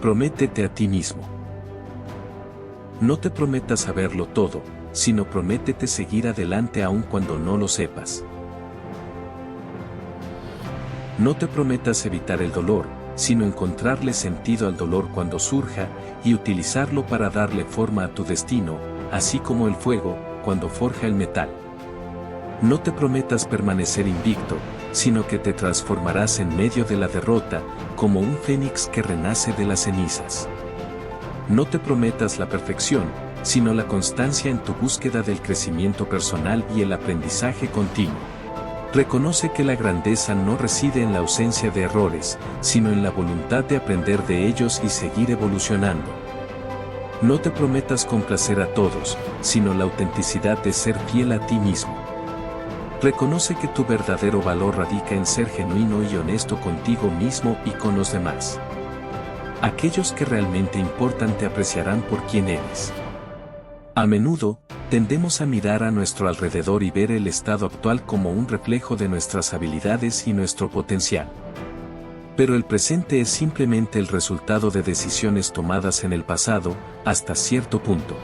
Prométete a ti mismo. No te prometas saberlo todo, sino prométete seguir adelante aun cuando no lo sepas. No te prometas evitar el dolor, sino encontrarle sentido al dolor cuando surja y utilizarlo para darle forma a tu destino, así como el fuego, cuando forja el metal. No te prometas permanecer invicto, sino que te transformarás en medio de la derrota, como un fénix que renace de las cenizas. No te prometas la perfección, sino la constancia en tu búsqueda del crecimiento personal y el aprendizaje continuo. Reconoce que la grandeza no reside en la ausencia de errores, sino en la voluntad de aprender de ellos y seguir evolucionando. No te prometas complacer a todos, sino la autenticidad de ser fiel a ti mismo. Reconoce que tu verdadero valor radica en ser genuino y honesto contigo mismo y con los demás. Aquellos que realmente importan te apreciarán por quien eres. A menudo, tendemos a mirar a nuestro alrededor y ver el estado actual como un reflejo de nuestras habilidades y nuestro potencial. Pero el presente es simplemente el resultado de decisiones tomadas en el pasado, hasta cierto punto.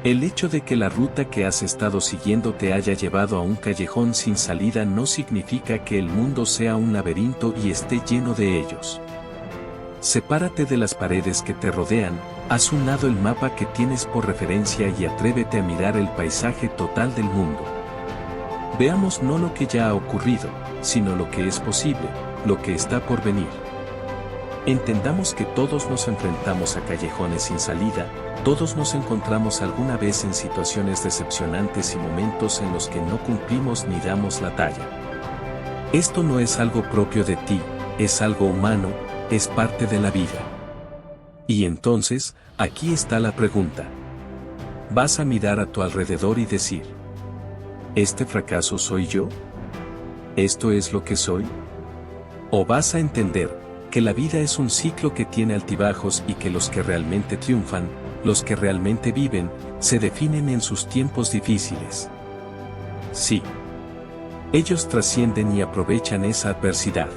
El hecho de que la ruta que has estado siguiendo te haya llevado a un callejón sin salida no significa que el mundo sea un laberinto y esté lleno de ellos. Sepárate de las paredes que te rodean, haz un lado el mapa que tienes por referencia y atrévete a mirar el paisaje total del mundo. Veamos no lo que ya ha ocurrido, sino lo que es posible, lo que está por venir. Entendamos que todos nos enfrentamos a callejones sin salida, todos nos encontramos alguna vez en situaciones decepcionantes y momentos en los que no cumplimos ni damos la talla. Esto no es algo propio de ti, es algo humano, es parte de la vida. Y entonces, aquí está la pregunta. ¿Vas a mirar a tu alrededor y decir: ¿este fracaso soy yo? ¿Esto es lo que soy? ¿O vas a entender que la vida es un ciclo que tiene altibajos y que los que realmente triunfan, los que realmente viven, se definen en sus tiempos difíciles? Sí. Ellos trascienden y aprovechan esa adversidad.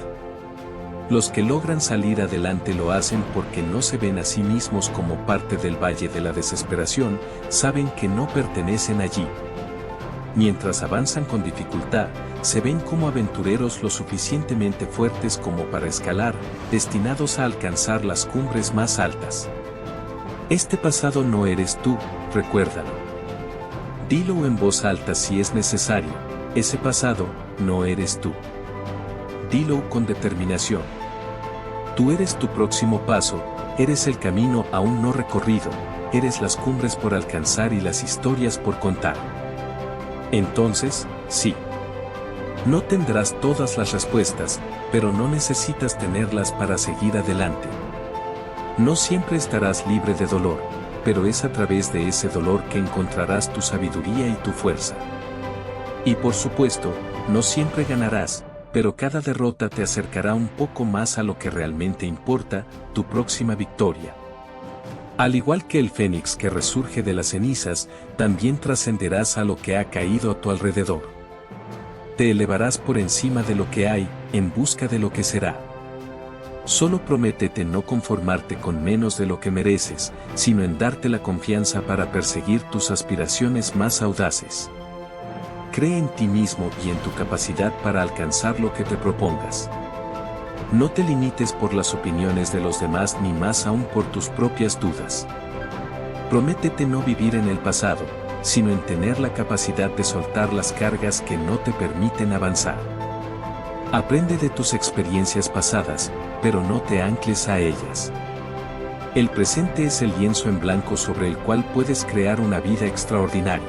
Los que logran salir adelante lo hacen porque no se ven a sí mismos como parte del valle de la desesperación, saben que no pertenecen allí. Mientras avanzan con dificultad, se ven como aventureros lo suficientemente fuertes como para escalar, destinados a alcanzar las cumbres más altas. Este pasado no eres tú, recuérdalo. Dilo en voz alta si es necesario, ese pasado no eres tú. Dilo con determinación. Tú eres tu próximo paso, eres el camino aún no recorrido, eres las cumbres por alcanzar y las historias por contar. Entonces, sí. No tendrás todas las respuestas, pero no necesitas tenerlas para seguir adelante. No siempre estarás libre de dolor, pero es a través de ese dolor que encontrarás tu sabiduría y tu fuerza. Y por supuesto, no siempre ganarás, pero cada derrota te acercará un poco más a lo que realmente importa, tu próxima victoria. Al igual que el fénix que resurge de las cenizas, también trascenderás a lo que ha caído a tu alrededor. Te elevarás por encima de lo que hay, en busca de lo que será. Solo prométete no conformarte con menos de lo que mereces, sino en darte la confianza para perseguir tus aspiraciones más audaces. Cree en ti mismo y en tu capacidad para alcanzar lo que te propongas. No te limites por las opiniones de los demás ni más aún por tus propias dudas. Prométete no vivir en el pasado, sino en tener la capacidad de soltar las cargas que no te permiten avanzar. Aprende de tus experiencias pasadas, pero no te ancles a ellas. El presente es el lienzo en blanco sobre el cual puedes crear una vida extraordinaria.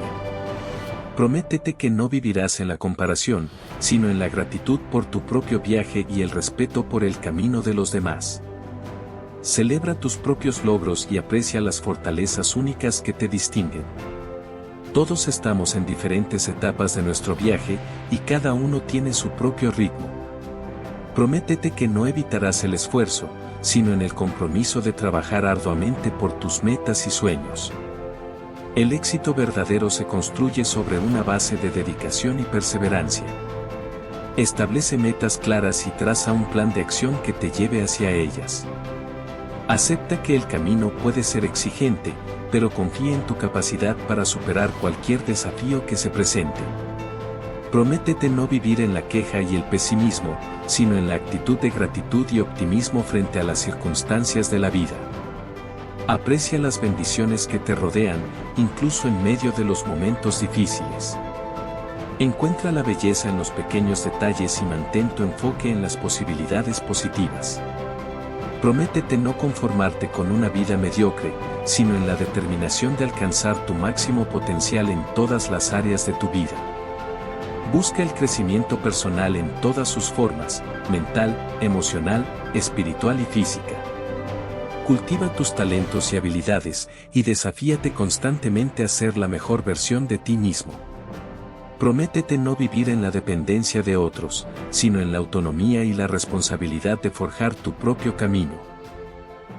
Prométete que no vivirás en la comparación, sino en la gratitud por tu propio viaje y el respeto por el camino de los demás. Celebra tus propios logros y aprecia las fortalezas únicas que te distinguen. Todos estamos en diferentes etapas de nuestro viaje y cada uno tiene su propio ritmo. Prométete que no evitarás el esfuerzo, sino en el compromiso de trabajar arduamente por tus metas y sueños. El éxito verdadero se construye sobre una base de dedicación y perseverancia. Establece metas claras y traza un plan de acción que te lleve hacia ellas. Acepta que el camino puede ser exigente, pero confía en tu capacidad para superar cualquier desafío que se presente. Prométete no vivir en la queja y el pesimismo, sino en la actitud de gratitud y optimismo frente a las circunstancias de la vida. Aprecia las bendiciones que te rodean, incluso en medio de los momentos difíciles. Encuentra la belleza en los pequeños detalles y mantén tu enfoque en las posibilidades positivas. Prométete no conformarte con una vida mediocre, sino en la determinación de alcanzar tu máximo potencial en todas las áreas de tu vida. Busca el crecimiento personal en todas sus formas, mental, emocional, espiritual y física. Cultiva tus talentos y habilidades, y desafíate constantemente a ser la mejor versión de ti mismo. Prométete no vivir en la dependencia de otros, sino en la autonomía y la responsabilidad de forjar tu propio camino.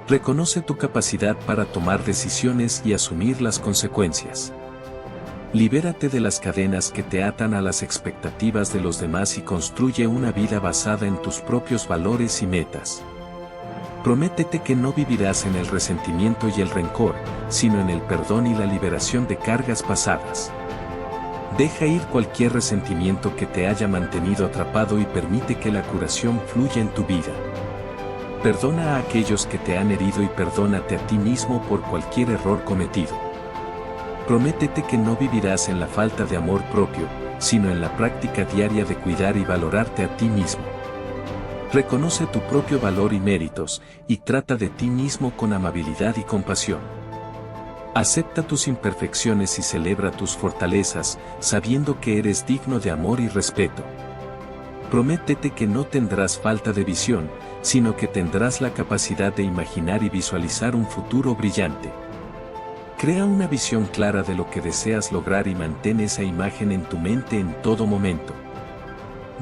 Reconoce tu capacidad para tomar decisiones y asumir las consecuencias. Libérate de las cadenas que te atan a las expectativas de los demás y construye una vida basada en tus propios valores y metas. Prométete que no vivirás en el resentimiento y el rencor, sino en el perdón y la liberación de cargas pasadas. Deja ir cualquier resentimiento que te haya mantenido atrapado y permite que la curación fluya en tu vida. Perdona a aquellos que te han herido y perdónate a ti mismo por cualquier error cometido. Prométete que no vivirás en la falta de amor propio, sino en la práctica diaria de cuidar y valorarte a ti mismo. Reconoce tu propio valor y méritos, y trata de ti mismo con amabilidad y compasión. Acepta tus imperfecciones y celebra tus fortalezas, sabiendo que eres digno de amor y respeto. Prométete que no tendrás falta de visión, sino que tendrás la capacidad de imaginar y visualizar un futuro brillante. Crea una visión clara de lo que deseas lograr y mantén esa imagen en tu mente en todo momento.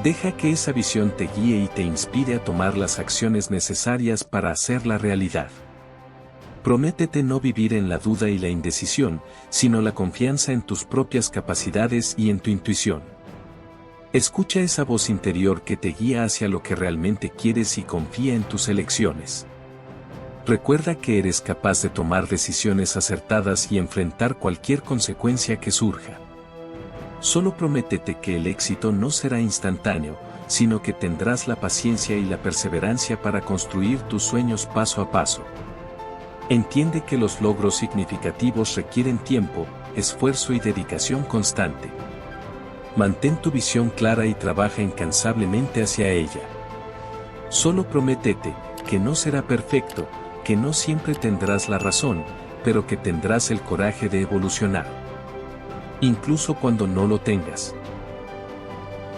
Deja que esa visión te guíe y te inspire a tomar las acciones necesarias para hacerla realidad. Prométete no vivir en la duda y la indecisión, sino la confianza en tus propias capacidades y en tu intuición. Escucha esa voz interior que te guía hacia lo que realmente quieres y confía en tus elecciones. Recuerda que eres capaz de tomar decisiones acertadas y enfrentar cualquier consecuencia que surja. Solo prométete que el éxito no será instantáneo, sino que tendrás la paciencia y la perseverancia para construir tus sueños paso a paso. Entiende que los logros significativos requieren tiempo, esfuerzo y dedicación constante. Mantén tu visión clara y trabaja incansablemente hacia ella. Solo prométete que no será perfecto, que no siempre tendrás la razón, pero que tendrás el coraje de evolucionar. Incluso cuando no lo tengas.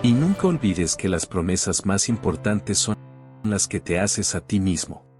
Y nunca olvides que las promesas más importantes son las que te haces a ti mismo.